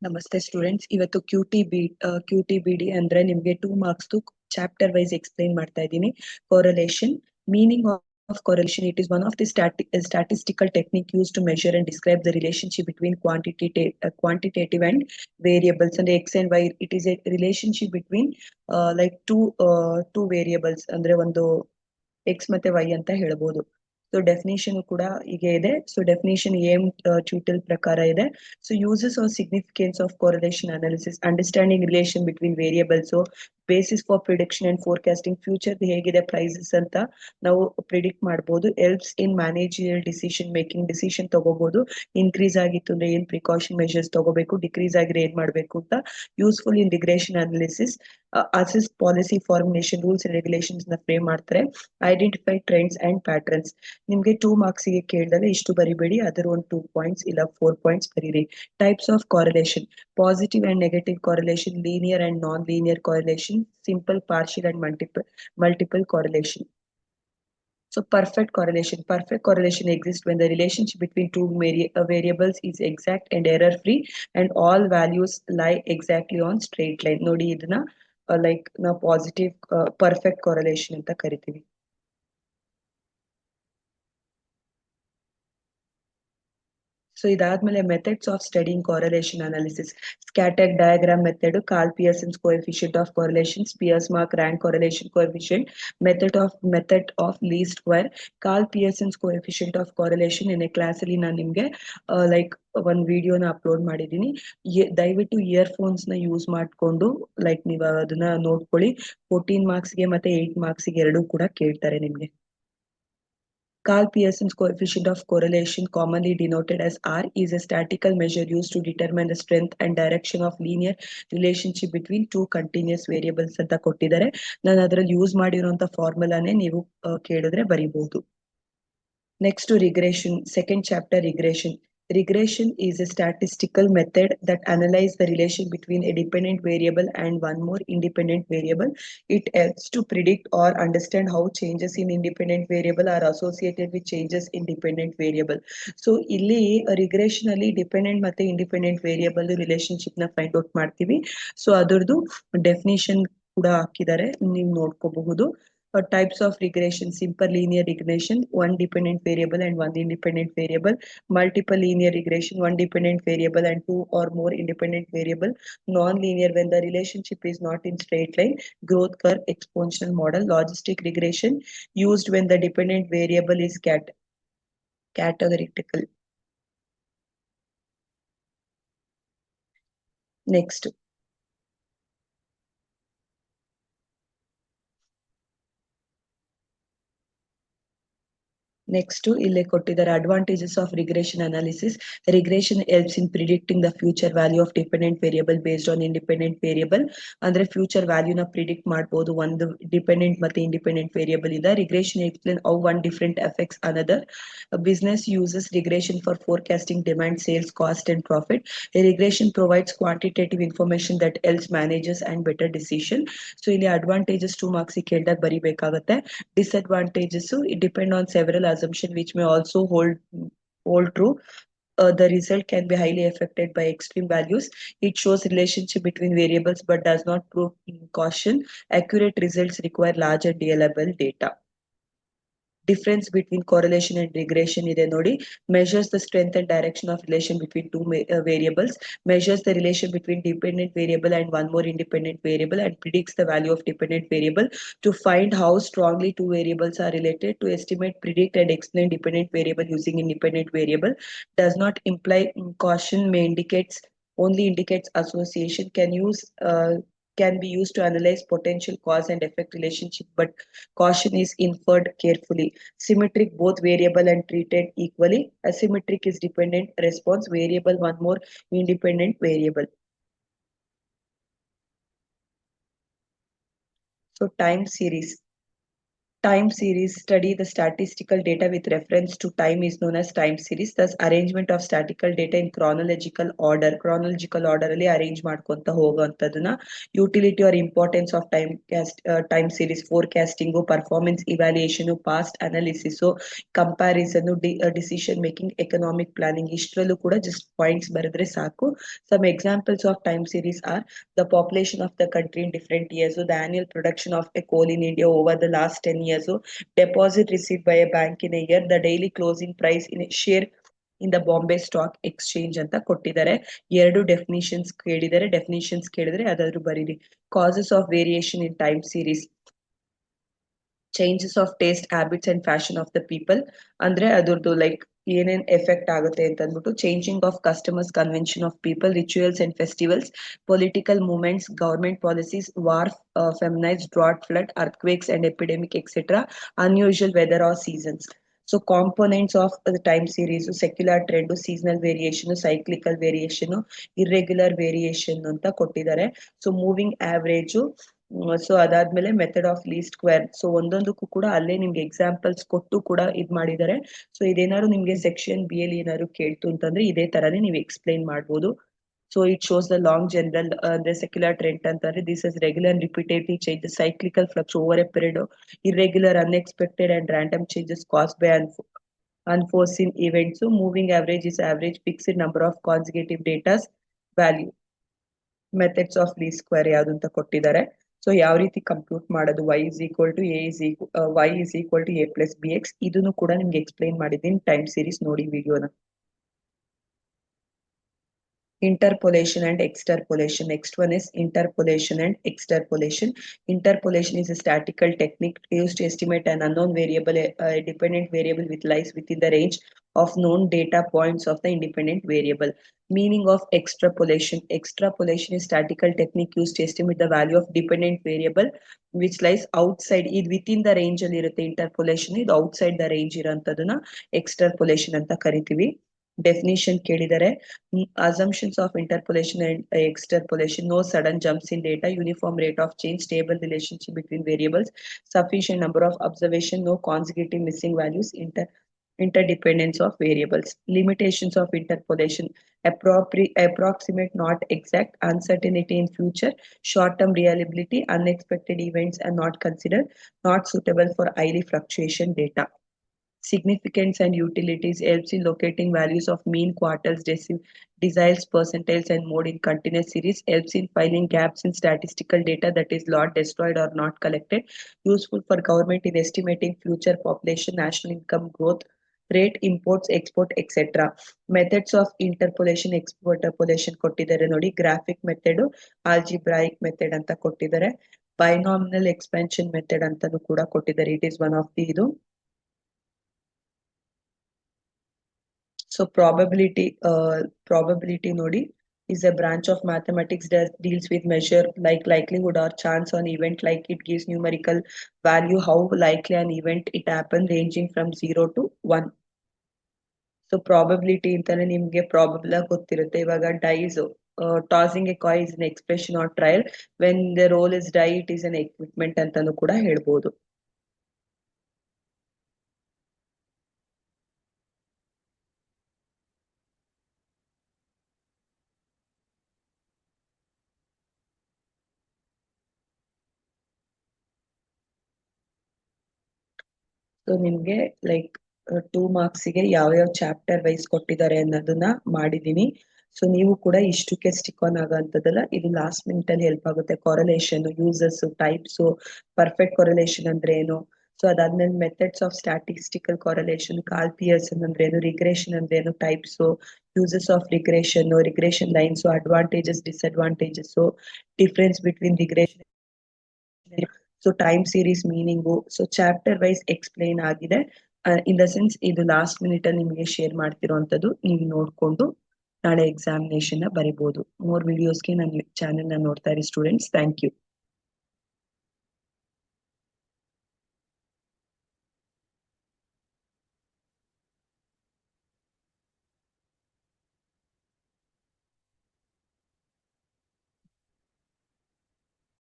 ನಮಸ್ತೆ ಸ್ಟೂಡೆಂಟ್ಸ್, ಇವತ್ತು QTBD ಅಂದ್ರೆ ನಿಮ್ಗೆ 2 marks ಚಾಪ್ಟರ್ ವೈಸ್ ಎಕ್ಸ್ಪ್ಲೈನ್ ಮಾಡ್ತಾ ಇದ್ದೀನಿ. Correlation, meaning of correlation. It is one of the statistical technique used to measure and describe the relationship between quantitative and variables and x and y. It is a relationship between like two variables ಅಂದ್ರೆ ಒಂದು x ಮತ್ತೆ y ಅಂತ ಹೇಳ್ಬೋದು. So definition ಕೂಡ ಹೀಗೆ ಇದೆ. So definition ಟ್ಯೂಟಲ್ ಪ್ರಕಾರ ಇದೆ. So uses or significance of correlation analysis, understanding relation between variables, basis for prediction and forecasting, future ಹೇಗಿದೆ ಪ್ರೈಸಸ್ ಅಂತ ನಾವು ಪ್ರಿಡಿಕ್ಟ್ ಮಾಡಬಹುದು. Helps in managerial decision making, decision ತಗೋಬಹುದು. ಇನ್ಕ್ರೀಸ್ ಆಗಿತ್ತು ಅಂದ್ರೆ ಏನ್ ಪ್ರಿಕಾಷನ್ ಮೆಷರ್ಸ್ ತಗೋಬೇಕು, ಡಿಕ್ರೀಸ್ ಆಗಿದ್ರೆ ಏನ್ ಮಾಡ್ಬೇಕು ಅಂತ. Useful in regression analysis, assist policy formulation, rules and regulations ನ ಫ್ರೇಮ್ ಮಾಡ್ತಾರೆ. Identify trends and patterns. ನಿಮ್ಗೆ 2 marks ಗೆ ಕೇಳಿದಾಗ ಇಷ್ಟು ಬರಿಬೇಡಿ, ಅದರ ಒಂದು 2 points ಇಲ್ಲ 4 points ಬರೀರಿ. Types of correlation: positive and negative correlation, linear and non linear correlation, simple, partial and multiple correlation. So perfect correlation. Perfect correlation exists when the relationship between two variables is exact and error free and all values lie exactly on straight line. ನೋಡಿ ಇದನ್ನ like ನಾವು positive perfect correlation ಅಂತ ಕರಿತೀವಿ. So ಇದಾದ್ಮೇಲೆ methods of studying correlation analysis: scatter diagram method, Karl Pearson's coefficient of correlation, Spearman's rank correlation coefficient, method of least square, Karl Pearson's coefficient of correlation. ಎನ್ class ಅಲ್ಲಿ ನಾನು ನಿಮ್ಗೆ like ಒಂದು ವಿಡಿಯೋನ upload ಮಾಡಿದೀನಿ. ದಯವಿಟ್ಟು earphones ನ use ಮಾಡ್ಕೊಂಡು ಲೈಕ್ ನೀವು ಅದನ್ನ ನೋಡ್ಕೊಳ್ಳಿ. 14 marks ಗೆ ಮತ್ತೆ 8 marks ಗೆ ಎರಡೂ ಕೂಡ ಕೇಳ್ತಾರೆ ನಿಮ್ಗೆ. Karl Pearson's coefficient of correlation, commonly denoted as R, is a statistical measure used to determine the strength and direction of linear relationship between two continuous variables ಅಂತ ಕೊಟ್ಟಿದ್ದಾರೆ. ನಾನು ಅದರಲ್ಲಿ ಯೂಸ್ ಮಾಡಿರುವಂತ ಫಾರ್ಮುಲಾನೇ ನೀವು ಕೇಳಿದ್ರೆ ಬರಿಬಹುದು. Next to regression, second chapter, regression. Regression is a statistical method that analyzes the relation between a dependent variable and one more independent variable. It helps to predict or understand how changes in independent variable are associated with changes in dependent variable. So ಇಲ್ಲಿ regression ಅಲ್ಲಿ dependent ಮತ್ತೆ independent variable relationship ನ find out ಮಾಡ್ತೀವಿ. So ಅದರದ್ದು definition ಕೂಡ ಹಾಕಿದ್ದಾರೆ, ನೀವು ನೋಡ್ಕೋಬಹುದು. Types of regression: simple linear regression, one dependent variable and one independent variable; multiple linear regression, one dependent variable and two or more independent variable; non-linear, when the relationship is not in straight line; growth curve, exponential model; logistic regression, used when the dependent variable is categorical. Next, ಇಲ್ಲಿ ಕೊಟ್ಟಿದ್ದಾರೆ advantages of regression analysis. Regression helps in predicting the future value of dependent variable based on independent variable. ಅಂದ್ರೆ future ವ್ಯಾಲ್ಯೂನ predict ಮಾಡಬಹುದು ಒಂದು dependent ಮತ್ತೆ independent variable ಇದೆ. Regression explain how one different effects another. Business uses regression for forecasting demand, sales, cost and profit. Regression provides quantitative information that helps managers and better decision. So ಇಲ್ಲಿ advantages 2 marks ಕೇಳಿದಾಗ ಬರಿಬೇಕಾಗುತ್ತೆ. Disadvantages, it depend on several assumptions which may also hold true. The result can be highly affected by extreme values. It shows relationship between variables but does not prove caution. Accurate results require larger reliable data. Difference between correlation and regression ಇದೆ ನೋಡಿ. Measures the strength and direction of relation between two variables, measures the relation between dependent variable and one more independent variable, and predicts the value of dependent variable. To find how strongly two variables are related, to estimate, predict and explain dependent variable using independent variable. Does not imply caution, may only indicates association, can be used to analyze potential cause and effect relationship, but caution is inferred carefully. Symmetric, both variable and treated equally. Asymmetric is dependent response variable, one more independent variable. So time series. Time series study the statistical data with reference to time is known as time series. Thus arrangement of statistical data in chronological order ಅಲ್ಲಿ arrange ಮಾಡ್ಕೊಂತ ಹೋಗುವಂತದನ್ನ utility or importance of time series forecasting performance evaluation past analysis comparison decision making economic planning ಇಷ್ಟರಲ್ಲೂ ಕೂಡ just points ಬರೆದ್ರೆ ಸಾಕು. Some examples of time series are the population of the country in different years, so the annual production of a coal in India over the last 10 years, so deposit received by a bank in a year, the daily closing price in a share in the Bombay Stock Exchange ಅಂತ ಕೊಟ್ಟಿದ್ದಾರೆ. ಎರಡು definitions ಕೇಳಿದರೆ ಅದಾದ್ರೂ ಬರೀರಿ. Causes of variation in time series, changes of taste habits and fashion of the people, ಅಂದ್ರೆ ಅದ್ರದ್ದು like ಏನೇನ್ effect ಆಗುತ್ತೆ ಅಂತ ಅಂದ್ಬಿಟ್ಟು. Changing of customers convention of people, rituals and festivals, political movements, government policies, war, famines, drought, flood, earthquakes and epidemic etcetera, unusual weather or seasons. So components of the time series, secular trend, seasonal variation, cyclical variation, irregular variation ಅಂತ ಕೊಟ್ಟಿದ್ದಾರೆ. So moving average, so ಅದಾದ್ಮೇಲೆ method of least square. So ಒಂದೊಂದಕ್ಕೂ ಕೂಡ ಅಲ್ಲೇ ನಿಮ್ಗೆ examples ಕೊಟ್ಟು ಕೂಡ ಇದ್ ಮಾಡಿದ್ದಾರೆ. ಸೊ ಇದೇನಾದ್ರು ನಿಮ್ಗೆ ಸೆಕ್ಷನ್ ಬಿ ಅಲ್ಲಿ ಏನಾದ್ರು ಕೇಳ್ತು ಅಂತಂದ್ರೆ ಇದೇ ತರಾನೇ ನೀವು ಎಕ್ಸ್ಪ್ಲೈನ್ ಮಾಡ್ಬೋದು. So it shows the long general ಅಂದ್ರೆ ಸೆಕ್ಯುಲರ್ ಟ್ರೆಂಡ್ ಅಂತಂದ್ರೆ this is regular and repetitive changes, cyclical flux over A period, irregular unexpected and random changes caused by unforeseen events. So moving average is average fixed number of consecutive datas value. Methods of least square ಯಾವ್ದು ಅಂತ ಕೊಟ್ಟಿದ್ದಾರೆ. So ಯಾವ ರೀತಿ compute ಮಾಡೋದು, y is equal to a plus bx, ಇದನ್ನು ಕೂಡ ನಿಮ್ಗೆ explain ಮಾಡಿದ್ದೀನಿ. ಟೈಮ್ ಸೀರೀಸ್ ನೋಡಿ ವಿಡಿಯೋನ. Interpolation and extrapolation. Next one is interpolation and extrapolation. Interpolation is a statistical technique used to estimate an unknown variable, a dependent variable which lies within the range of known data points of the independent variable. Meaning of extrapolation. Extrapolation is statistical technique used to estimate the value of dependent variable which lies outside, ಇದು within the range ಅಲ್ಲಿ ಇರುತ್ತೆ. Interpolation ಇದು outside the range ಇರೋಂಥದನ್ನ ಎಕ್ಸ್ಟ್ರಾಪೊಲೇಷನ್ ಅಂತ ಕರಿತೀವಿ. Definition ಕೇಳಿದರೆ, assumptions of interpolation and extrapolation: no sudden jumps in data, uniform rate of change, stable relationship between variables, sufficient number of observation, no consecutive missing values, interdependence of variables. Limitations of interpolation: approximate, not exact, uncertainty in future, short-term reliability, unexpected events are not considered, not suitable for highly fluctuation data. Significance and utilities: helps in locating values of mean, quartiles, deciles, percentiles, and mode in continuous series, helps in filling gaps in statistical data that is lost, destroyed, or not collected, useful for government in estimating future population, national income growth rate, imports, export, etc. Methods of interpolation, extrapolation ಕೊಟ್ಟಿದ್ದಾರೆ ನೋಡಿ. Graphic method, algebraic method ಅಂತ ಕೊಟ್ಟಿದ್ದಾರೆ. ಬೈನಾಮಿನಲ್ expansion method ಅಂತಾನು ಕೂಡ ಕೊಟ್ಟಿದ್ದಾರೆ. It is one of the ಇದು. So probability nodi is a branch of mathematics that deals with measure like likelihood or chance on event, like it gives numerical value how likely an event it happen, ranging from 0 to 1. So probability intane nimge probable ಆಗಿ ಗೊತ್ತಿರುತ್ತೆ. ಇವಾಗ dies, tossing a coin is an expression or trial, when the roll is die it is an equipment ಅಂತಾನು ಕೂಡ ಹೇಳ್ಬೋದು. So ನಿಮ್ಗೆ like 2 ಮಾರ್ಕ್ಸಿಗೆ ಯಾವ chapter wise ಕೊಟ್ಟಿದ್ದಾರೆ ಅನ್ನೋದನ್ನ ಮಾಡಿದೀನಿ. ಸೊ ನೀವು ಕೂಡ ಇಷ್ಟಕ್ಕೆ ಸ್ಟಿಕ್ ಆನ್ ಆಗೋಂಥದ್ದಲ್ಲ, ಇದು ಲಾಸ್ಟ್ ಮಿನಿಟ್ ಅಲ್ಲಿ ಹೆಲ್ಪ್ ಆಗುತ್ತೆ. Correlation, uses, types, perfect correlation ಅಂದ್ರೆ ಏನು, ಸೊ ಅದಾದ್ಮೇಲೆ methods of statistical correlation, Karl Pearson ಅಂದ್ರೆ ಏನು, ರಿಗ್ರೆಷನ್ ಅಂದ್ರೆ ಏನು, types, uses of regression lines, advantages, disadvantages, difference between regression, so time series meaning. So chapter wise explain ಆಗಿದೆ. In the sense ಇದು last minute ಅಲ್ಲಿ ನಿಮಗೆ share ಮಾಡ್ತಿರೋಂಥದ್ದು, ನೀವು ನೋಡ್ಕೊಂಡು ನಾಳೆ ಎಕ್ಸಾಮಿನೇಷನ್ ಬರಿಬಹುದು. ಮೋರ್ ವಿಡಿಯೋಸ್ಗೆ ನನ್ನ ಚಾನೆಲ್ ನ ನೋಡ್ತಾ ಇರಿ ಸ್ಟೂಡೆಂಟ್ಸ್. Thank you.